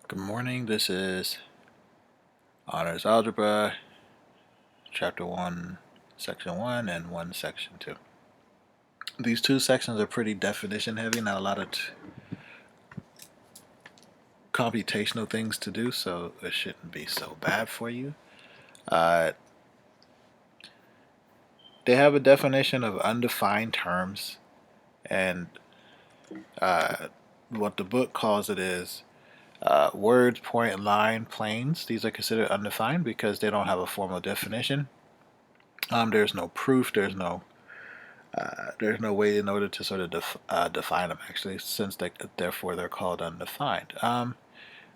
Good morning, this is Honors Algebra, Chapter 1, Section 1, and 1, Section 2. These two sections are pretty definition heavy, not a lot of computational things to do, so it shouldn't be so bad for you. They have a definition of undefined terms, and what the book calls it is words, point, line, planes. These are considered undefined because they don't have a formal definition. There's no proof. There's no way in order to sort of define them actually, since therefore they're called undefined. Don't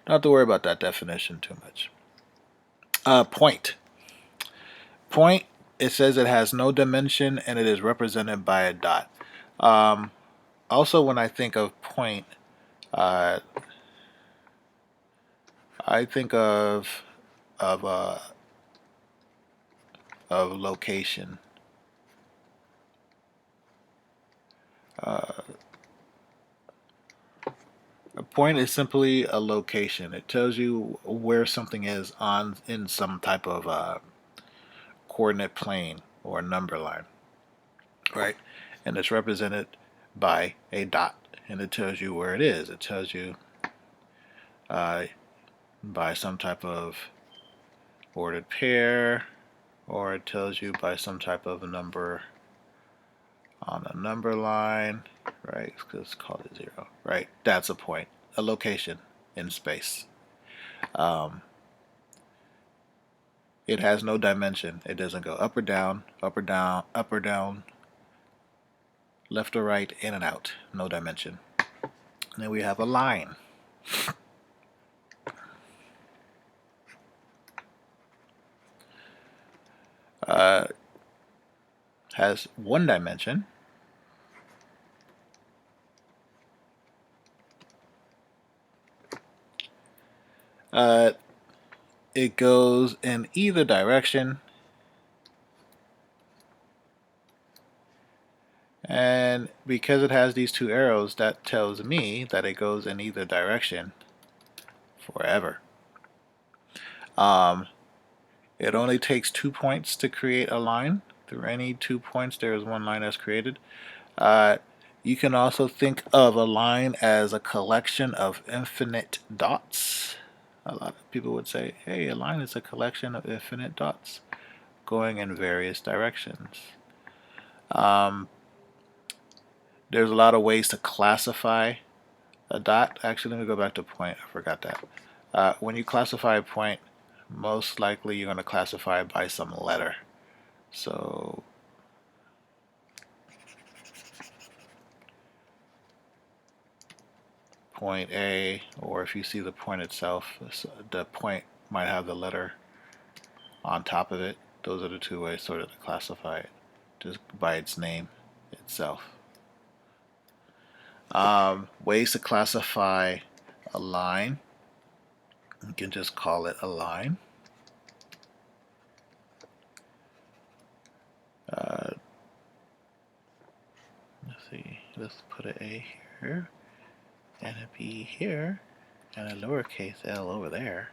have to worry about that definition too much. Point. Point. It says it has no dimension and it is represented by a dot. Also, when I think of point, I think of location. A point is simply a location. It tells you where something is in some type of coordinate plane or number line, right? And it's represented by a dot, and it tells you where it is. It tells you by some type of ordered pair, or it tells you by some type of a number on a number line, right? Let's call it 0, right? That's a point, a location in space. It has no dimension. It doesn't go up or down, up or down, up or down, left or right, in and out. No dimension. And then we have a line. Has one dimension. It goes in either direction. And because it has these two arrows, that tells me that it goes in either direction forever. It only takes 2 points to create a line. Through any 2 points, there is one line that's created. You can also think of a line as a collection of infinite dots. A lot of people would say, hey, a line is a collection of infinite dots going in various directions. There's a lot of ways to classify a dot. Actually, let me go back to point. I forgot that. When you classify a point, most likely you're going to classify it by some letter. So point A, or if you see the point itself, the point might have the letter on top of it. Those are the two ways sort of to classify it, just by its name itself. Ways to classify a line. You can just call it a line. Let's see, let's put an A here, and a B here, and a lowercase l over there.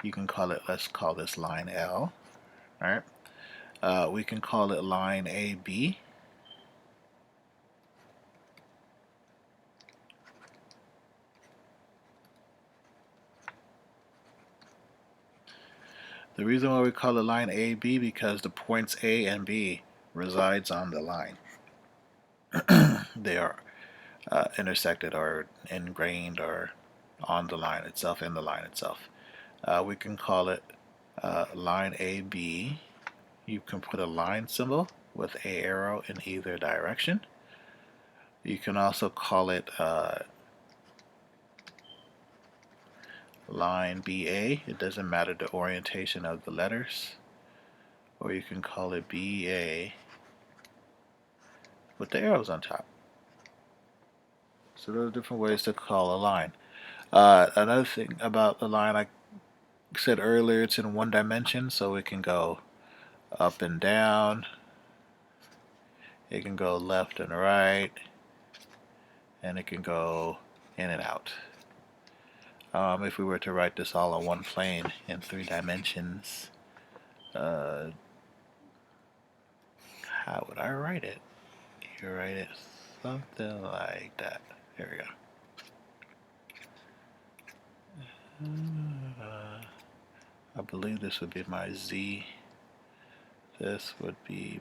You can call it, let's call this line L. Alright. We can call it line AB. The reason why we call it line AB because the points A and B resides on the line. They are intersected or ingrained or on the line itself, in the line itself. We can call it line AB. You can put a line symbol with a arrow in either direction. You can also call it line BA. It doesn't matter the orientation of the letters. Or you can call it BA with the arrows on top. So there are different ways to call a line. Another thing about the line, I said earlier, it's in one dimension, so it can go up and down. It can go left and right, and it can go in and out. if we were to write this all on one plane in 3 dimensions, how would I write it? You write it something like that. Here we go. I believe this would be my Z. This would be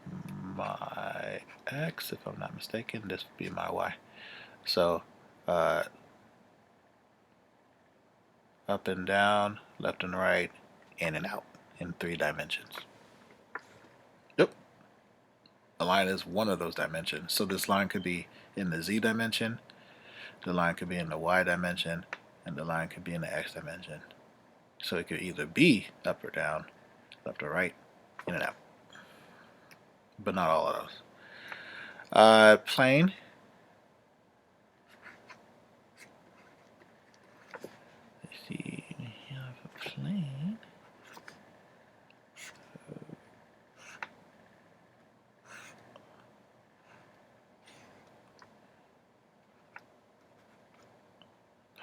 my X, if I'm not mistaken. This would be my Y. So, up and down, left and right, in and out in 3 dimensions. Yep. A line is one of those dimensions. So this line could be in the Z dimension, the line could be in the Y dimension, and the line could be in the X dimension. So it could either be up or down, left or right, in and out. But not all of those. Plane. Let's see, we have a plane.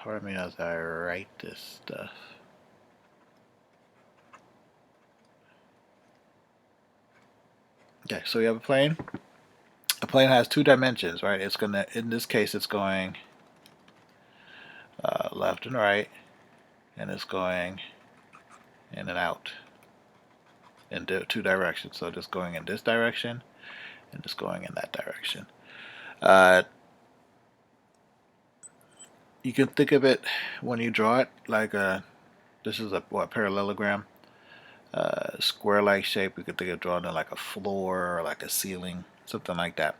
Pardon me as I write this stuff. Okay, so we have a plane. A plane has 2 dimensions, right? It's gonna, in this case, it's going left and right, and it's going in and out in 2 directions. So just going in this direction, and just going in that direction. You can think of it when you draw it like this is a parallelogram, square-like shape. You could think of drawing it like a floor or like a ceiling, something like that.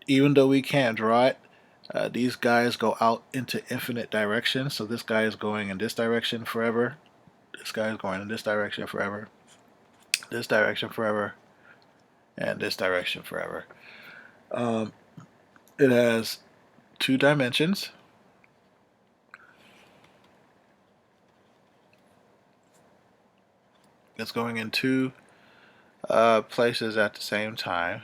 Even though we can't draw it, these guys go out into infinite directions. So this guy is going in this direction forever. This guy is going in this direction forever. This direction forever. And this direction forever. It has 2 dimensions. It's going in 2 places at the same time.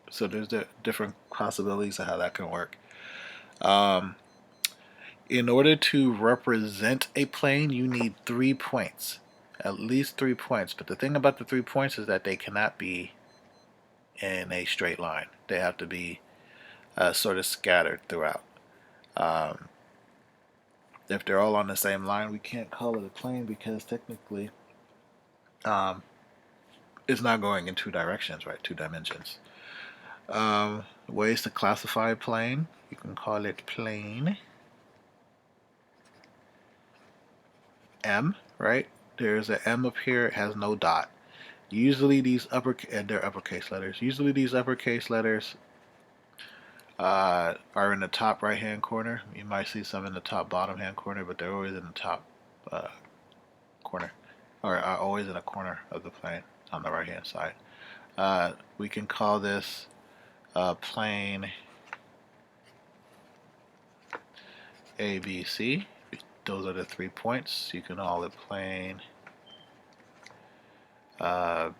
So there's different possibilities of how that can work. In order to represent a plane, you need 3 points, at least 3 points. But the thing about the 3 points is that they cannot be in a straight line. They have to be sort of scattered throughout. If they're all on the same line, we can't call it a plane because technically it's not going in 2 directions, right? 2 dimensions. Ways to classify a plane. You can call it plane M, right? There's an M up here. It has no dot. Usually these they're uppercase letters. Usually these uppercase letters are in the top right hand corner. You might see some in the top bottom hand corner, but they're always in the top corner, or are always in a corner of the plane on the right hand side. We can call this plane ABC. Those are the 3 points. You can call it plane BAC.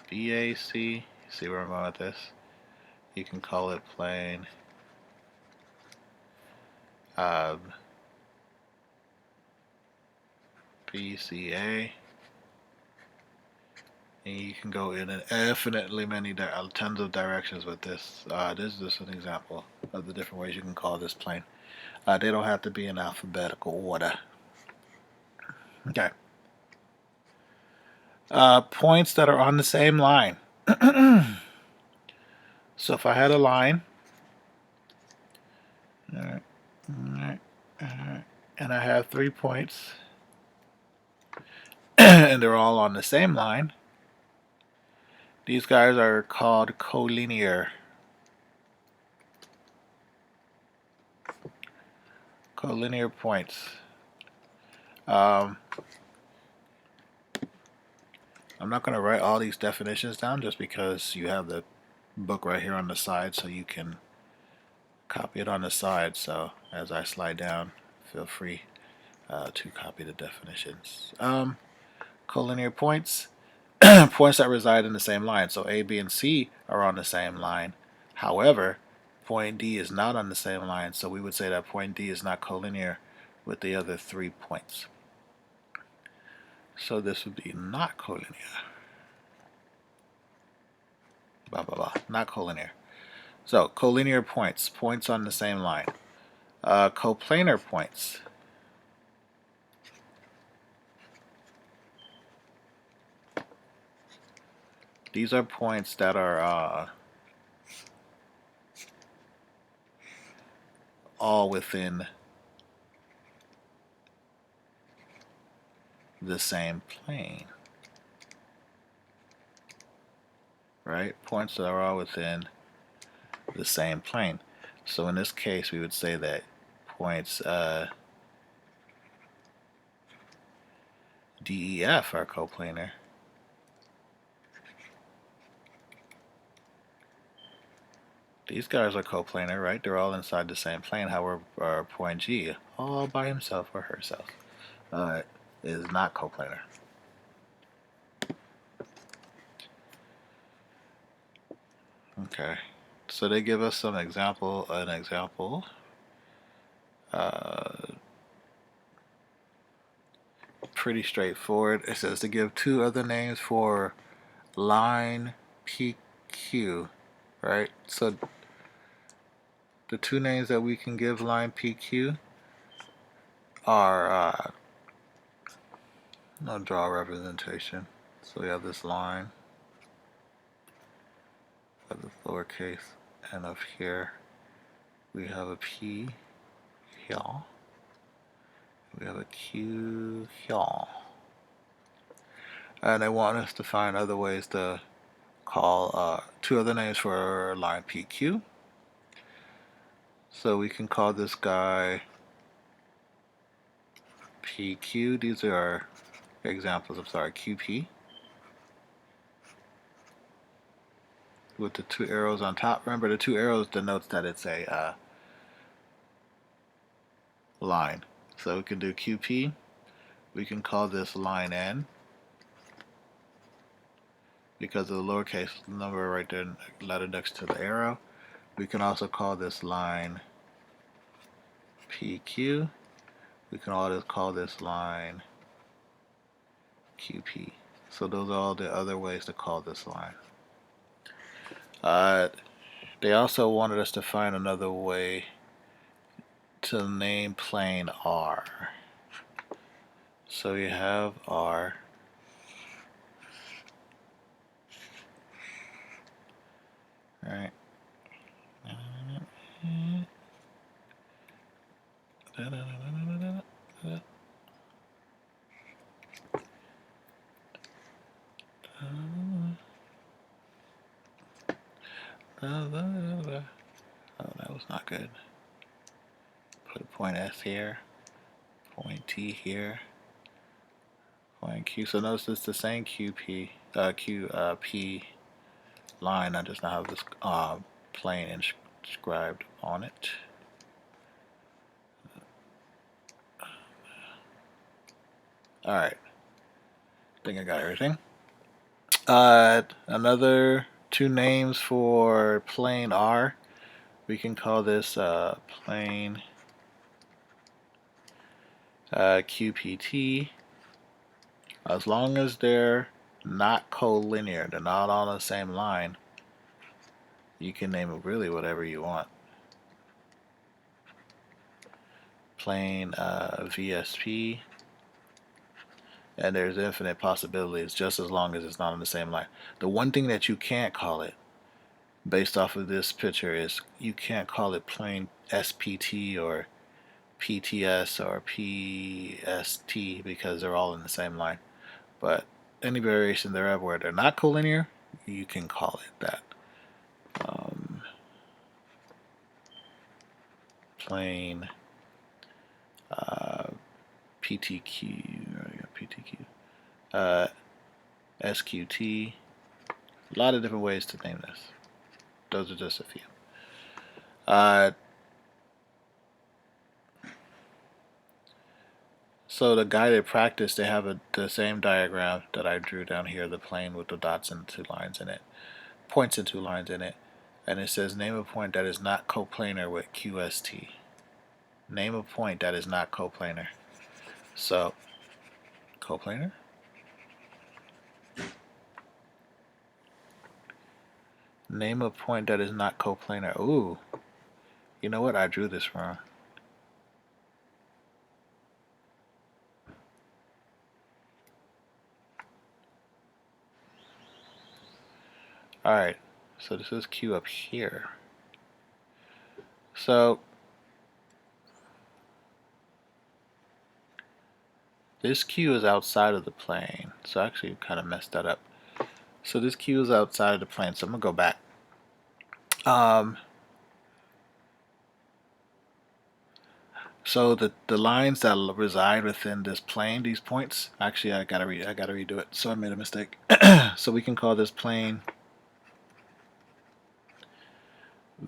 See where I'm going with this? You can call it plane BCA. And you can go in infinitely many tons of directions with this. This is just an example of the different ways you can call this plane. They don't have to be in alphabetical order. Okay. Points that are on the same line. So if I had a line, and I have 3 points, and they're all on the same line, these guys are called collinear. Collinear points. I'm not going to write all these definitions down just because you have the book right here on the side, so you can copy it on the side. So as I slide down, feel free to copy the definitions. Collinear points. Points that reside in the same line. So A, B, and C are on the same line. However, point D is not on the same line, so we would say that point D is not collinear with the other 3 points. So this would be not collinear. Blah, blah, blah. Not collinear. So collinear points, points on the same line. Coplanar points. These are points that are all within the same plane. Right? Points that are all within the same plane. So in this case, we would say that points D, E, F are coplanar. These guys are coplanar, right? They're all inside the same plane. However, point G, all by himself or herself, is not coplanar. Okay, so they give us an example. Pretty straightforward. It says to give 2 other names for line PQ, right? So the 2 names that we can give line PQ are I'll draw a representation. So we have this line of the lowercase and of here we have a P here. We have a Q here. And they want us to find other ways to call 2 other names for line PQ. So we can call this guy PQ. These are our examples of QP. With the 2 arrows on top. Remember, the 2 arrows denotes that it's a line. So we can do QP. We can call this line N because of the lowercase number right there, letter next to the arrow. We can also call this line PQ. We can also call this line QP. So those are all the other ways to call this line. They also wanted us to find another way to name plane R. So you have R. Right. Oh, that was not good. Put a point S here, point T here, point Q. So notice it's the same QP, P line. I just now have this plane inscribed on it. All right, I think I got everything. Another 2 names for plane R. We can call this plane QPT. As long as they're not collinear, they're not on the same line, you can name it really whatever you want. Plane VSP. And there's infinite possibilities just as long as it's not on the same line. The one thing that you can't call it based off of this picture is you can't call it plane SPT or PTS or PST because they're all in the same line. But any variation thereof where they're not collinear, you can call it that. Plane SQT. A lot of different ways to name this. Those are just a few. So the guided practice, they have the same diagram that I drew down here, the plane with the dots and 2 lines in it, points and 2 lines in it. and it says name a point that is not coplanar with QST. Name a point that is not coplanar. So, coplanar? Name a point that is not coplanar. Ooh, you know what? I drew this wrong. Alright, so this is Q up here. So, this Q is outside of the plane. So actually you kind of messed that up. So this Q is outside of the plane. So I'm going to go back. So the lines that reside within this plane, these points, actually I gotta redo it. So I made a mistake. So we can call this plane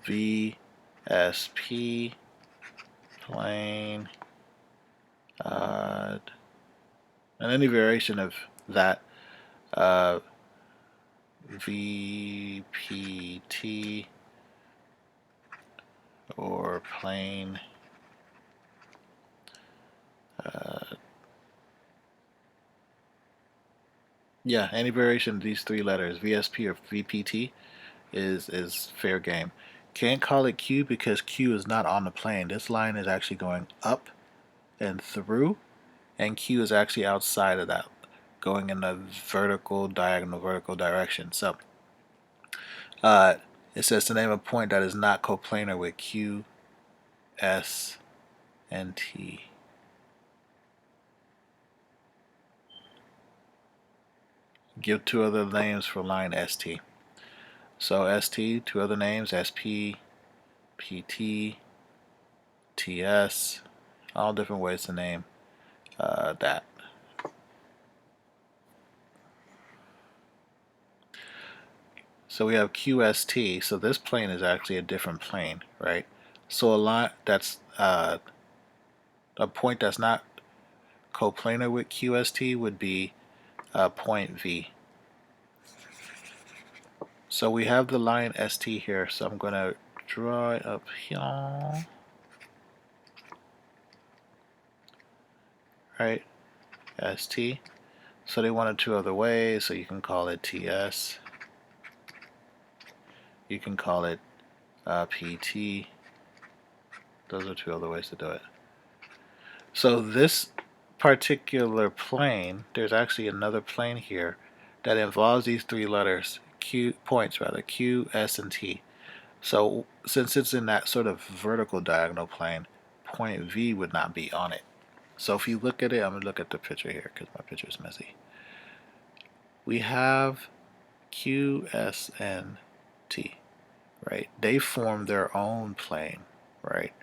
VSP plane, and any variation of that, VPT or plane, yeah, any variation of these three letters, VSP or VPT, is fair game. Can't call it Q because Q is not on the plane. This line is actually going up and through, and Q is actually outside of that, going in the diagonal vertical direction. So it says to name a point that is not coplanar with Q, S, and T. Give two other names for line ST. So ST, two other names, SP, PT, TS, all different ways to name that. So we have QST, so this plane is actually a different plane, right? So a line that's a point that's not coplanar with QST would be point V. So we have the line ST here, so I'm going to draw it up here. Right? ST. So they wanted two other ways, so you can call it TS. You can call it PT. Those are two other ways to do it. So this particular plane, there's actually another plane here that involves these three letters, points, Q, S, and T. So since it's in that sort of vertical diagonal plane, point V would not be on it. So if you look at it, I'm going to look at the picture here because my picture is messy. We have Q, S, and T, right? They form their own plane, right,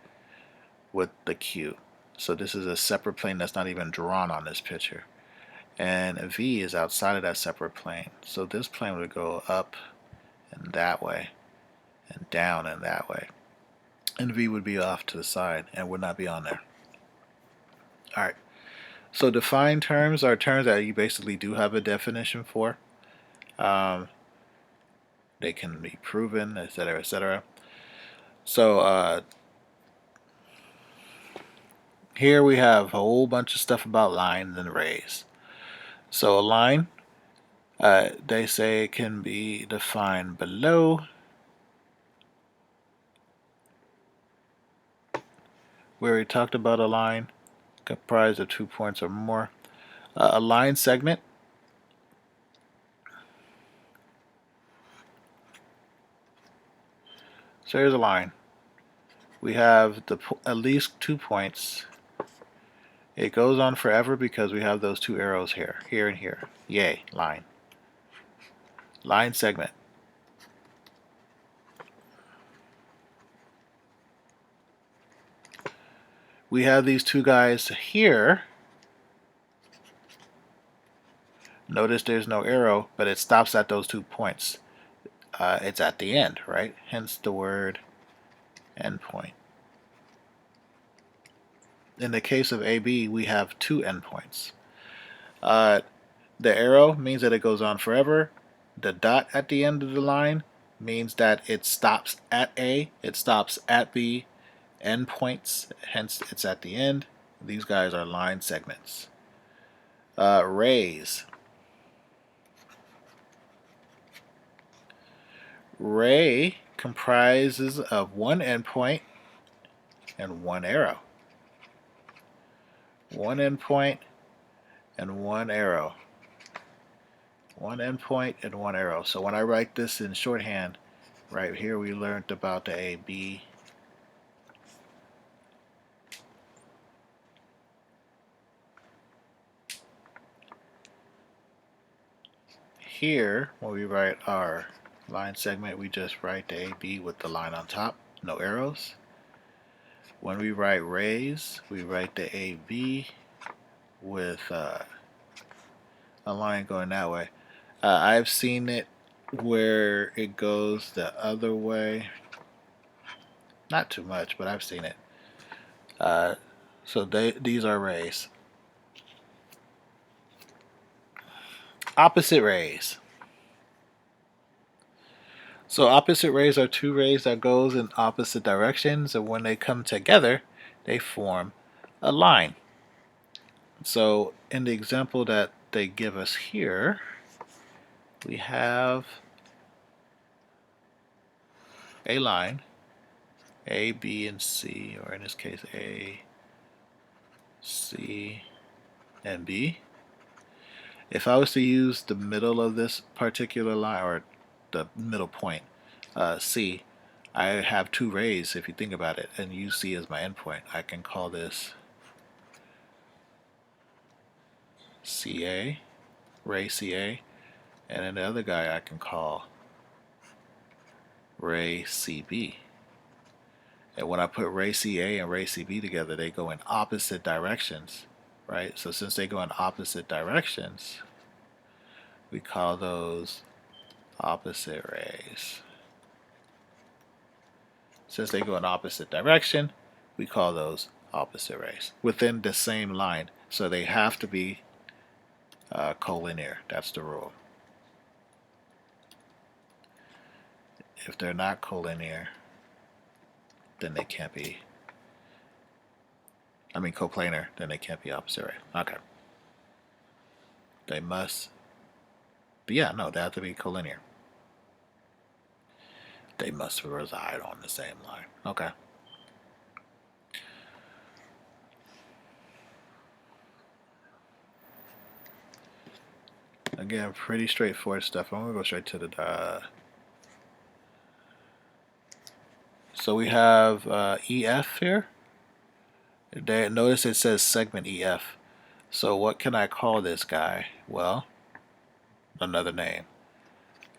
with the Q. So this is a separate plane that's not even drawn on this picture. And V is outside of that separate plane. So this plane would go up and that way, and down and that way. And V would be off to the side and would not be on there. Alright, so defined terms are terms that you basically do have a definition for. They can be proven, etc., etc. So here we have a whole bunch of stuff about lines and rays. So a line, they say it can be defined below. We already talked about a line comprised of 2 points or more. A line segment, so here's a line. We have at least 2 points. It goes on forever because we have those two arrows here and here. Yay, line. Line segment. We have these two guys here. Notice there's no arrow, but it stops at those 2 points. It's at the end, right? Hence the word endpoint. In the case of AB, we have 2 endpoints. The arrow means that it goes on forever. The dot at the end of the line means that it stops at A, it stops at B, endpoints, hence it's at the end. These guys are line segments. Rays. Ray comprises of one endpoint and one arrow. One endpoint and one arrow. One endpoint and one arrow. So when I write this in shorthand, right here we learned about the A, B. Here, when we write our line segment, we just write the AB with the line on top, no arrows. When we write rays, we write the AB with a line going that way. I've seen it where it goes the other way. Not too much, but I've seen it. So these are rays. Opposite rays. So opposite rays are two rays that goes in opposite directions, and when they come together, they form a line. So in the example that they give us here, we have a line, A, B, and C, or in this case A, C, and B. If I was to use the middle of this particular line, or the middle point, C, I have two rays if you think about it, and use C as my endpoint. I can call this CA, ray CA, and then the other guy I can call ray CB. And when I put ray CA and ray CB together, they go in opposite directions, right? So since they go in opposite directions, we call those opposite rays. Since they go in opposite direction, we call those opposite rays within the same line. So they have to be collinear. That's the rule. If they're not collinear, then they can't be, coplanar, then they can't be opposite ray. Okay. They must, but yeah, no, they have to be collinear. They must reside on the same line. Okay. Again, pretty straightforward stuff. I'm going to go straight to the... So we have EF here. Notice it says segment EF. So what can I call this guy? Well, another name.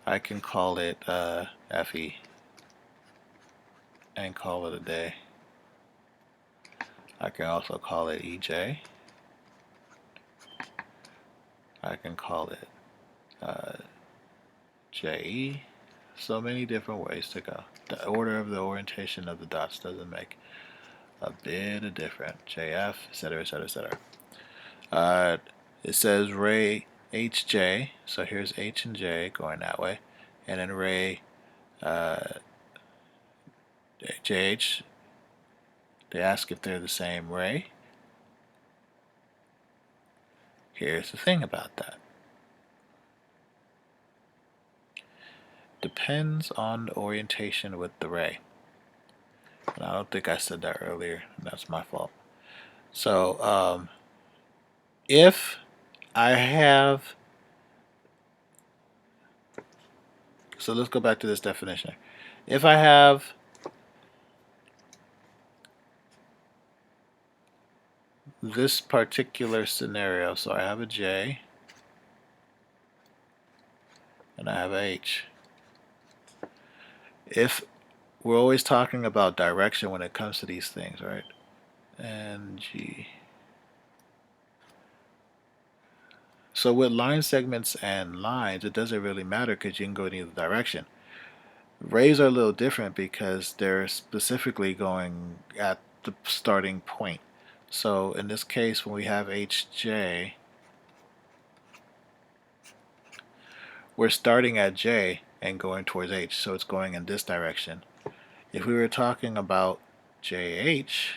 I can call it FE and call it a day. I can also call it EJ. I can call it JE. So many different ways to go. The order of the orientation of the dots doesn't make a bit of difference. JF, etc., etc., etc. It says ray HJ, so here's H and J going that way, and then ray JH. They ask if they're the same ray. Here's the thing about that. Depends on the orientation with the ray. And I don't think I said that earlier, and that's my fault. So if I have, so let's go back to this definition. If I have this particular scenario, so I have a J and I have H. If we're always talking about direction when it comes to these things, right? And G. So with line segments and lines, it doesn't really matter because you can go in either direction. Rays are a little different because they're specifically going at the starting point. So in this case, when we have HJ, we're starting at J, and going towards H, so it's going in this direction. If we were talking about JH,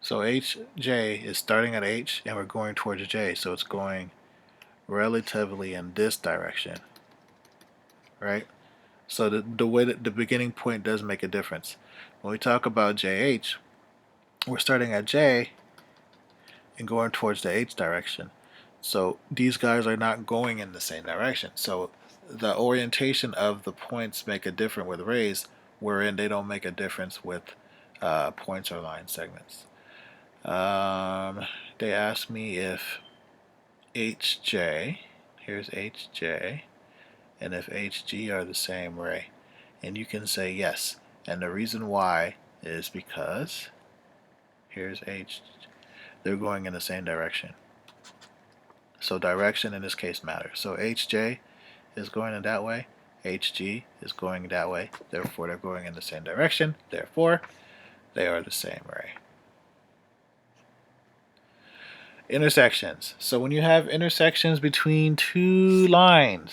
so HJ is starting at H and we're going towards J, so it's going relatively in this direction, right? So the way that the beginning point does make a difference. When we talk about JH, we're starting at J and going towards the H direction. So these guys are not going in the same direction. So the orientation of the points make a difference with rays, wherein they don't make a difference with points or line segments. They asked me if HJ, here's HJ, and if HG are the same ray. And you can say yes. And the reason why is because here's H, they're going in the same direction. So direction in this case matters. So HJ is going in that way, HG is going that way, therefore they're going in the same direction, therefore they are the same ray. Intersections. So when you have intersections between two lines,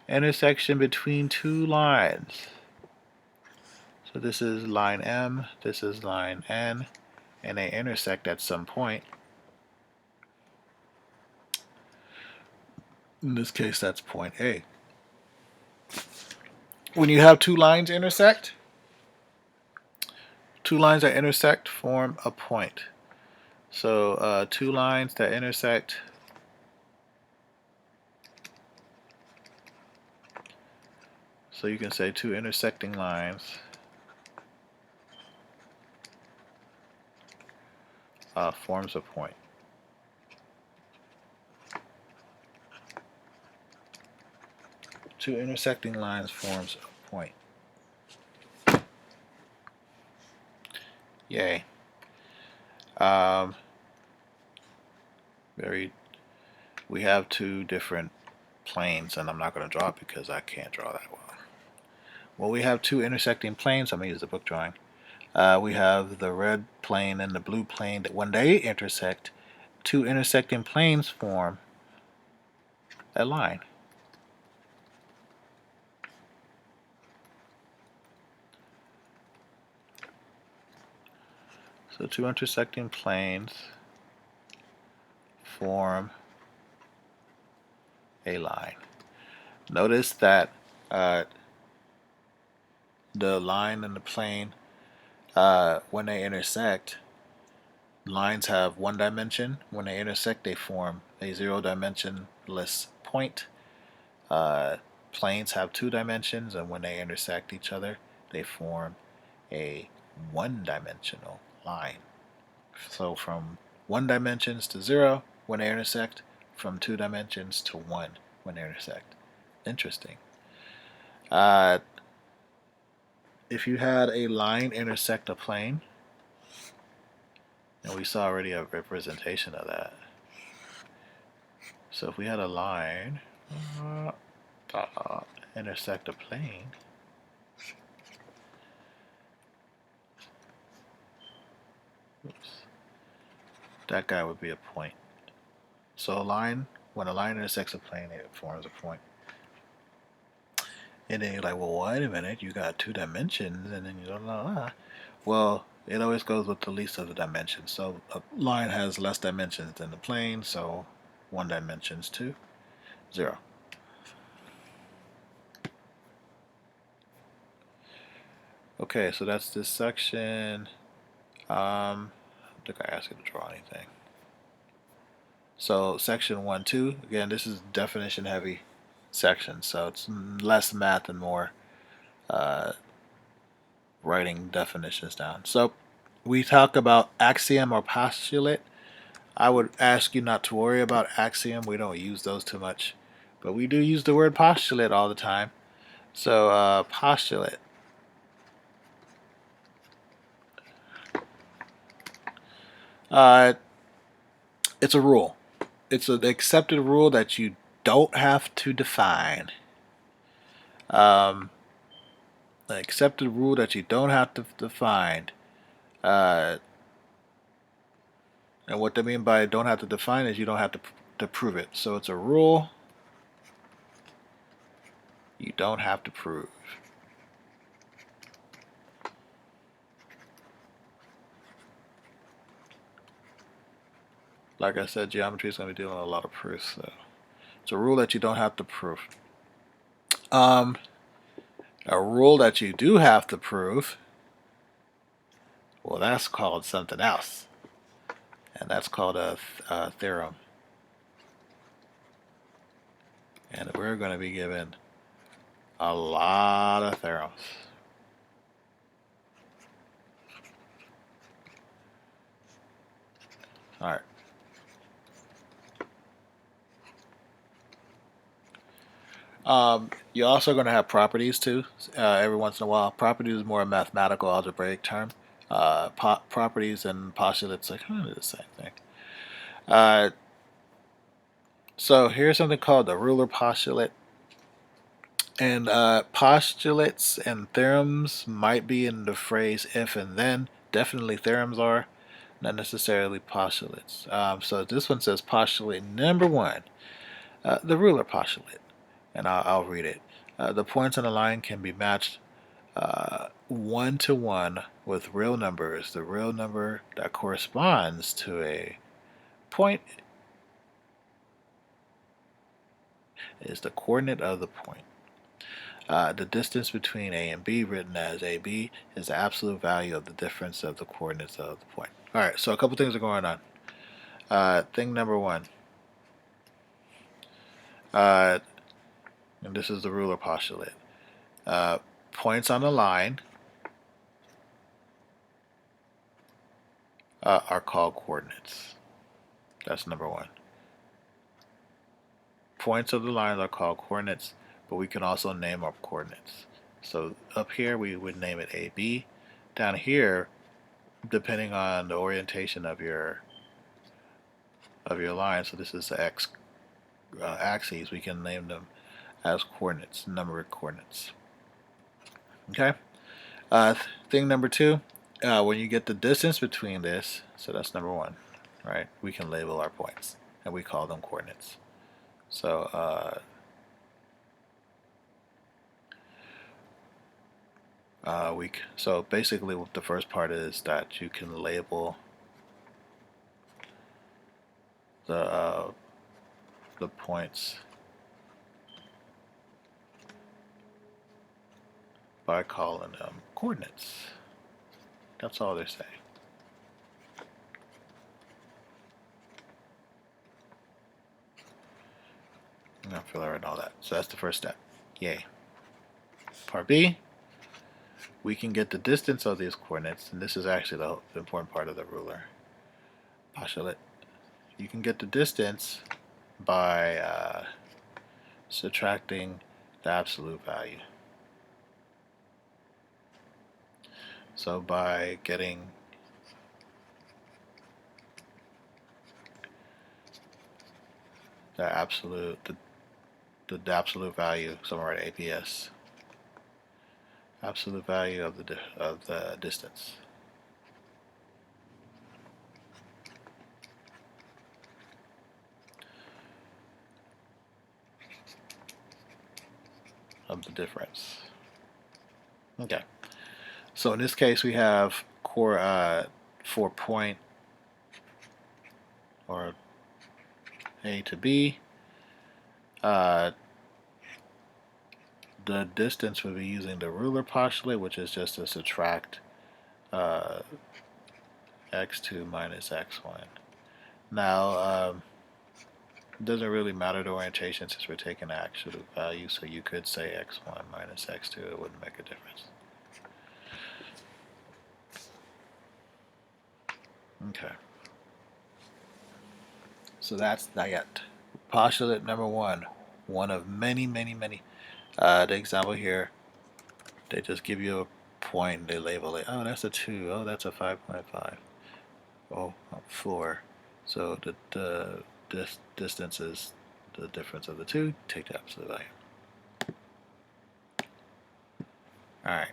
intersection between two lines, so this is line M, this is line N, and they intersect at some point. In this case, that's point A. When you have two lines intersect, two lines that intersect form a point. So two lines that intersect so you can say two intersecting lines forms a point. Two intersecting lines forms a point. Yay. We have two different planes, and I'm not going to draw it because I can't draw that well. Well, we have two intersecting planes. I'm going to use the book drawing. We have the red plane and the blue plane that when they intersect, two intersecting planes form a line. So two intersecting planes form a line. Notice that the line and the plane, when they intersect, lines have one dimension. When they intersect, they form a zero-dimensionless point. Planes have two dimensions, and when they intersect each other, they form a one-dimensional line. So from one dimensions to zero when they intersect, from two dimensions to one when they intersect. Interesting. If you had a line intersect a plane, and we saw already a representation of that. So if we had a line intersect a plane, oops, that guy would be a point. So a line, when a line intersects a plane, it forms a point. And then you're like, well, wait a minute, you got two dimensions, and then you don't know. Well, it always goes with the least of the dimensions. So a line has less dimensions than the plane, so one dimensions to 0. Okay, so that's this section. I don't think I asked you to draw anything. So section 1, 2, again, this is definition heavy section, so it's less math and more writing definitions down. So we talk about axiom or postulate. I would ask you not to worry about axiom. We don't use those too much, but we do use the word postulate all the time. So postulate. It's a rule. It's an accepted rule that you don't have to define. An accepted rule that you don't have to define. And what they mean by don't have to define is you don't have to prove it. So it's a rule you don't have to prove. Like I said, geometry is going to be dealing with a lot of proofs. So it's a rule that you don't have to prove. A rule that you do have to prove, well, that's called something else. And that's called a theorem. And we're going to be given a lot of theorems. All right. You're also going to have properties too. Every once in a while, properties is more a mathematical algebraic term. Properties and postulates are kind of the same thing. So here's something called the ruler postulate. And postulates and theorems might be in the phrase if and then. Definitely theorems are, not necessarily postulates. So this one says postulate number one, the ruler postulate. And I'll read it. The points on the line can be matched 1 to 1 with real numbers. The real number that corresponds to a point is the coordinate of the point. The distance between A and B, written as AB, is the absolute value of the difference of the coordinates of the point. Alright, so a couple things are going on. Thing number one. And this is the ruler postulate. Points on the line are called coordinates. That's number one. Points of the lines are called coordinates, but we can also name our coordinates. So up here we would name it AB. Down here, depending on the orientation of your line, so this is the x axes, we can name them as coordinates, numeric coordinates. Okay. Thing number two, when you get the distance between this, so that's number one, right? We can label our points, and we call them coordinates. So so basically what the first part is that you can label the points by calling them coordinates. That's all they're saying. I'm gonna fill out all that. So that's the first step. Yay. Part B, we can get the distance of these coordinates, and this is actually the important part of the ruler postulate. You can get the distance by subtracting the absolute value. So by getting the absolute absolute value, somewhere at APS, absolute value of the distance. Of the difference. Okay. So in this case, we have for point or A to B. The distance would be using the ruler postulate, which is just to subtract x2 minus x1. Now, it doesn't really matter the orientation since we're taking the absolute value, so you could say x1 minus x2, it wouldn't make a difference. Okay. So that's that. Postulate number one of many, many, many. The example here, they just give you a point, they label it. Oh, that's a 2. Oh, that's a 5.5. Oh, 4. So the distance is the difference of the two. Take the absolute value. All right.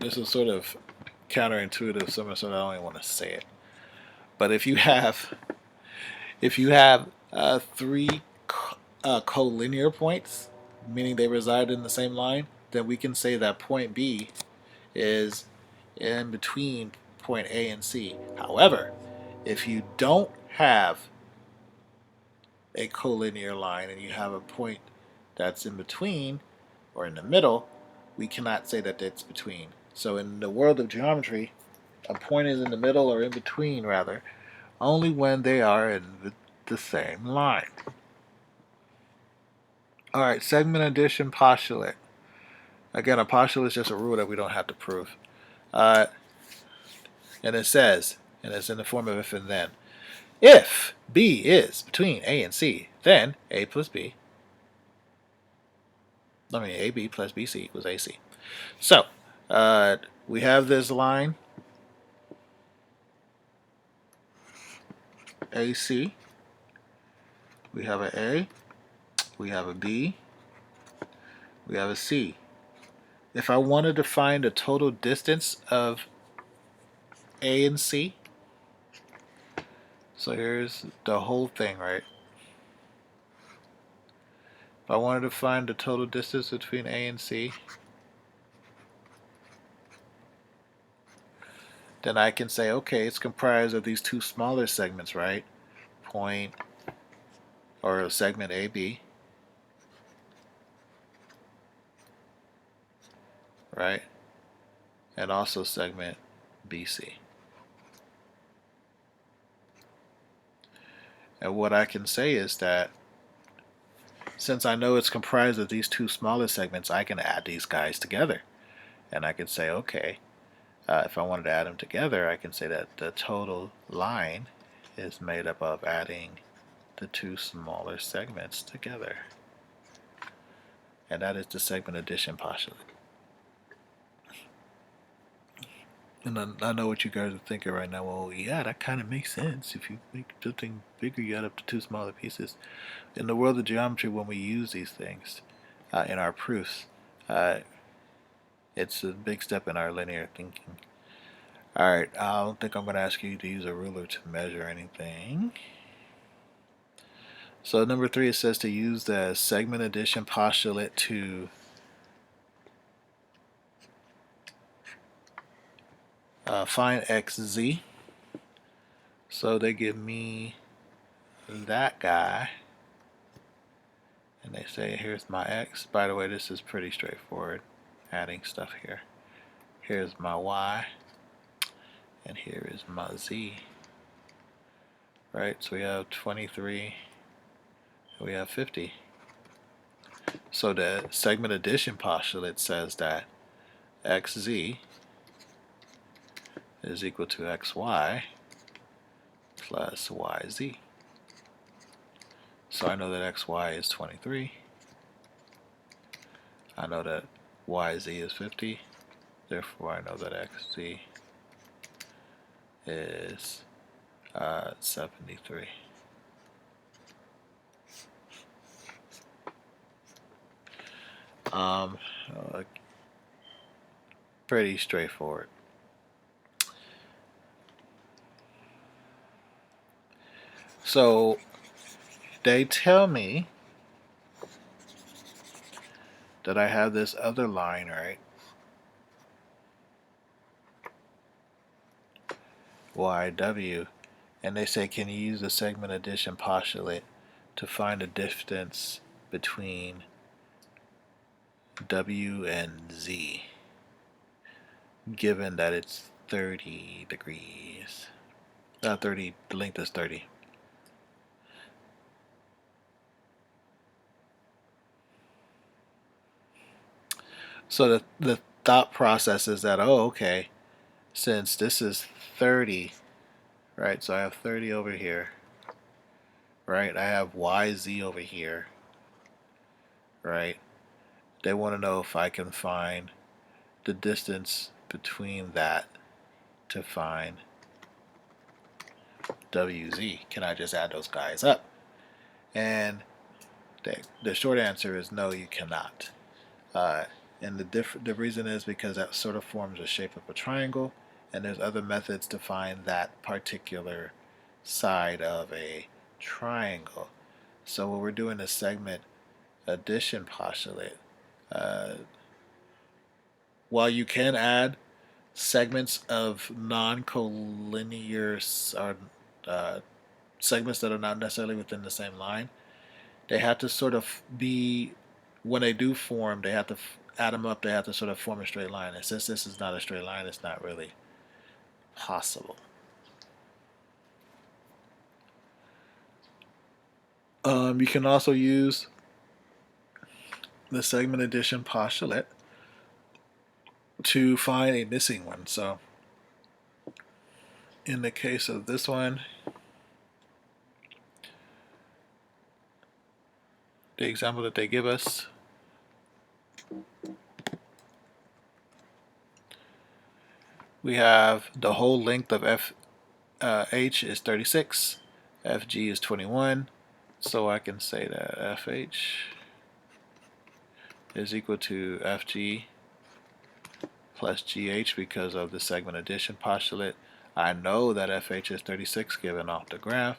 this is sort of counterintuitive, so I don't even want to say it. But if you have three collinear points, meaning they reside in the same line, then we can say that point B is in between point A and C. However, if you don't have a collinear line and you have a point that's in between or in the middle, we cannot say that it's between. So in the world of geometry, a point is in the middle or in between, rather, only when they are in the same line. Alright, segment addition postulate. Again, a postulate is just a rule that we don't have to prove. And it says, and it's in the form of if and then, if B is between A and C, then A plus B, AB plus BC equals AC. So, we have this line, AC, we have an A, we have a B, we have a C. If I wanted to find the total distance of A and C, so here's the whole thing, right? If I wanted to find the total distance between A and C, then I can say, okay, it's comprised of these two smaller segments, right? Point, or segment AB, right? And also segment BC. And what I can say is that since I know it's comprised of these two smaller segments, I can add these guys together. And I can say, okay, if I wanted to add them together, I can say that the total line is made up of adding the two smaller segments together. And that is the segment addition postulate. And I know what you guys are thinking right now. Well, yeah, that kind of makes sense. If you make something bigger, you add up to two smaller pieces. In the world of geometry, when we use these things in our proofs, it's a big step in our linear thinking. Alright, I don't think I'm going to ask you to use a ruler to measure anything. So number 3, it says to use the segment addition postulate to find xz. So they give me that guy, and they say here's my x. By the way, this is pretty straightforward, adding stuff here. Here's my y, and here is my z. Right, so we have 23, and we have 50. So the segment addition postulate says that xz is equal to xy plus yz. So I know that xy is 23. I know that yz is 50. Therefore, I know that xz is 73. Pretty straightforward. So they tell me that I have this other line, right? YW, and they say, can you use the segment addition postulate to find the distance between W and Z, given that it's 30 degrees. 30, the length is 30. So the thought process is that, oh, okay, since this is 30, right, so I have 30 over here, right, I have YZ over here, right, they want to know if I can find the distance between that to find WZ. Can I just add those guys up? And the short answer is no, you cannot. And the reason is because that sort of forms a shape of a triangle, and there's other methods to find that particular side of a triangle. So when we're doing a segment addition postulate, uh, while you can add segments of non-collinear or segments that are not necessarily within the same line, they have to sort of be, when they do form, they have to add them up, they have to sort of form a straight line. And since this is not a straight line, it's not really possible. You can also use the segment addition postulate to find a missing one. So in the case of this one, the example that they give us, we have the whole length of FH is 36, FG is 21, so I can say that FH is equal to FG plus GH because of the segment addition postulate. I know that FH is 36 given off the graph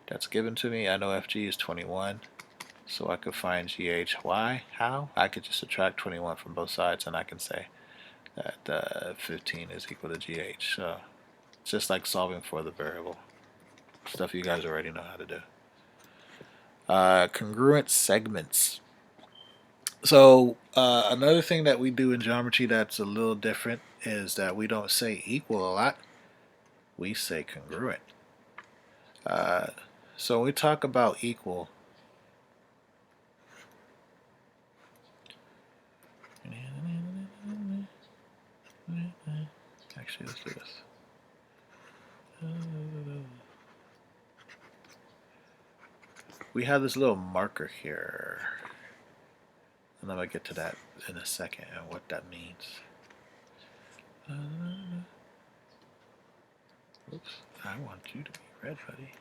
that's given to me. I know FG is 21, so I could find GH. Why? How? I could just subtract 21 from both sides and I can say that 15 is equal to GH. So it's just like solving for the variable. Stuff you guys already know how to do. Congruent segments. So another thing that we do in geometry that's a little different is that we don't say equal a lot. We say congruent. So when we talk about equal, actually let's do this. We have this little marker here, and I'm going to get to that in a second and what that means. Oops, I want you to be red, buddy.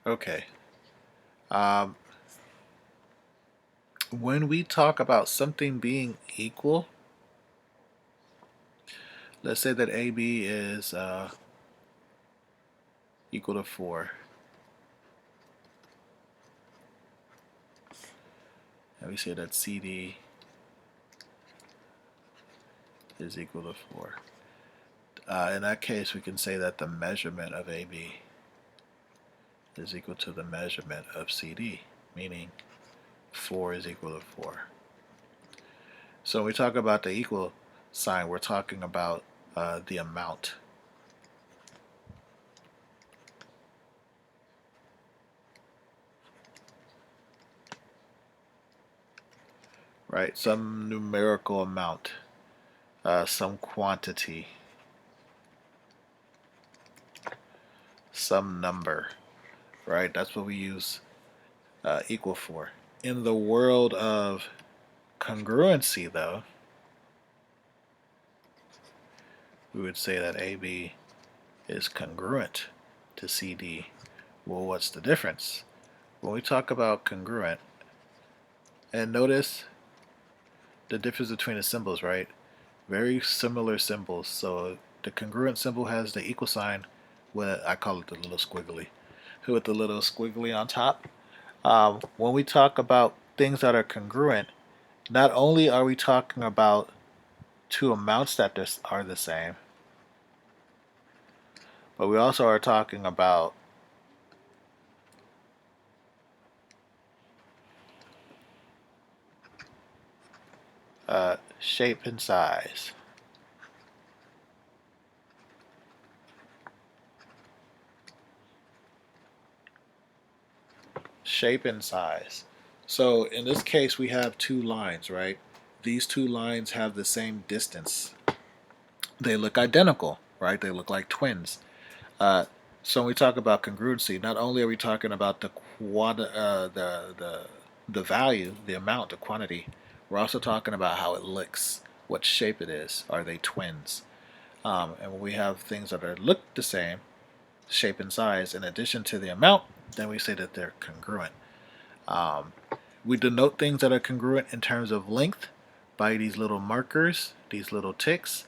Okay. When we talk about something being equal, let's say that AB is equal to 4. And we say that CD is equal to 4. In that case, we can say that the measurement of AB is equal to the measurement of CD, meaning 4 is equal to 4. So when we talk about the equal sign, we're talking about the amount. Right, some numerical amount, some quantity, some number, right? That's what we use equal for. In the world of congruency, though, we would say that AB is congruent to CD. Well, what's the difference? When we talk about congruent, and notice the difference between the symbols, right? Very similar symbols. So the congruent symbol has the equal sign, what I call it the little squiggly, with the little squiggly on top. When we talk about things that are congruent, not only are we talking about two amounts that are the same, but we also are talking about shape and size. Shape and size. So in this case, we have two lines, right? These two lines have the same distance. They look identical, right? They look like twins. So when we talk about congruency, not only are we talking about the value, the amount, the quantity, we're also talking about how it looks, what shape it is. Are they twins? And when we have things that look the same, shape and size, in addition to the amount, then we say that they're congruent. We denote things that are congruent in terms of length by these little markers, these little ticks.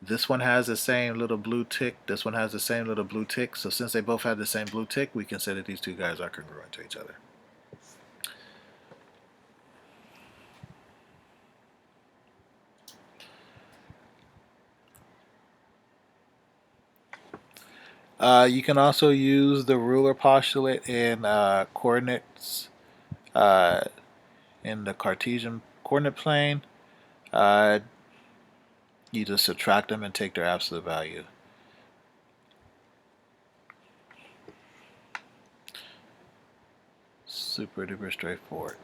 This one has the same little blue tick. This one has the same little blue tick. So since they both have the same blue tick, we can say that these two guys are congruent to each other. You can also use the ruler postulate in coordinates in the Cartesian coordinate plane. You just subtract them and take their absolute value. Super duper straightforward.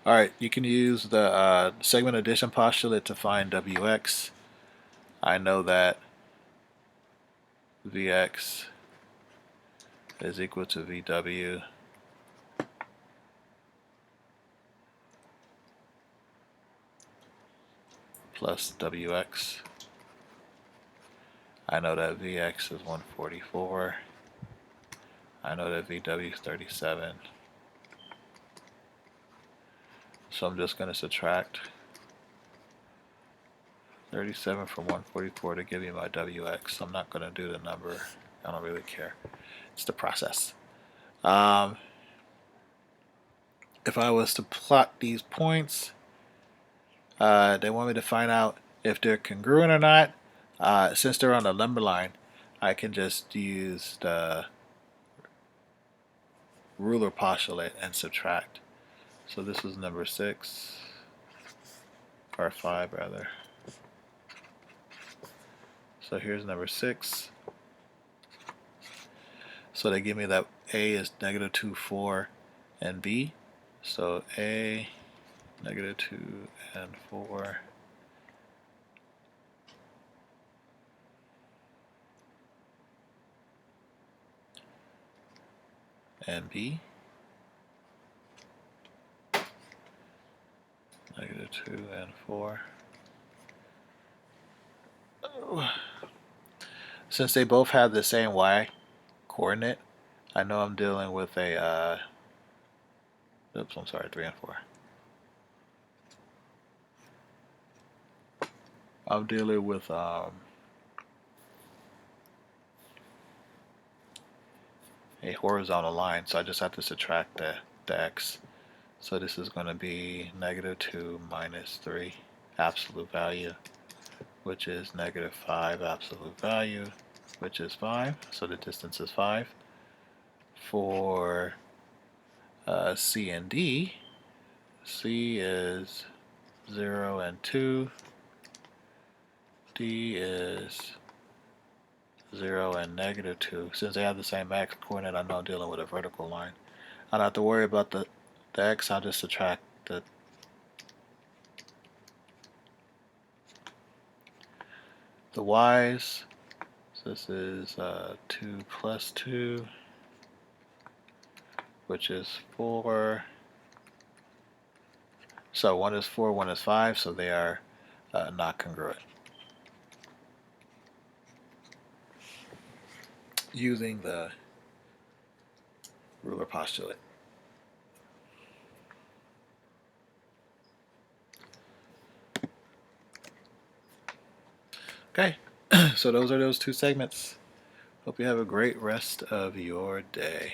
Alright, you can use the segment addition postulate to find Wx. I know that Vx is equal to Vw plus Wx. I know that Vx is 144. I know that Vw is 37. So I'm just going to subtract 37 from 144 to give you my Wx. I'm not going to do the number. I don't really care. It's the process. If I was to plot these points, they want me to find out if they're congruent or not. Since they're on the number line, I can just use the ruler postulate and subtract. So this is number 6, or 5 rather. So here's number 6. So they give me that A is negative 2, 4, and B. So A, negative 2, and 4. And B, negative 2 and 4. Since they both have the same y coordinate, I know I'm dealing with a, oops, I'm sorry, 3 and 4. I'm dealing with a horizontal line, so I just have to subtract the x. So this is going to be negative 2 minus 3 absolute value, which is negative 5 absolute value, which is 5. So the distance is 5. For C and D, C is 0 and 2. D is 0 and negative 2. Since they have the same x coordinate, I know I'm dealing with a vertical line. I don't have to worry about the x. I'll just subtract the y's. So this is 2 plus 2, which is 4. So 1 is 4, 1 is 5, so they are not congruent. Using the ruler postulate. Okay, so those are those two segments. Hope you have a great rest of your day.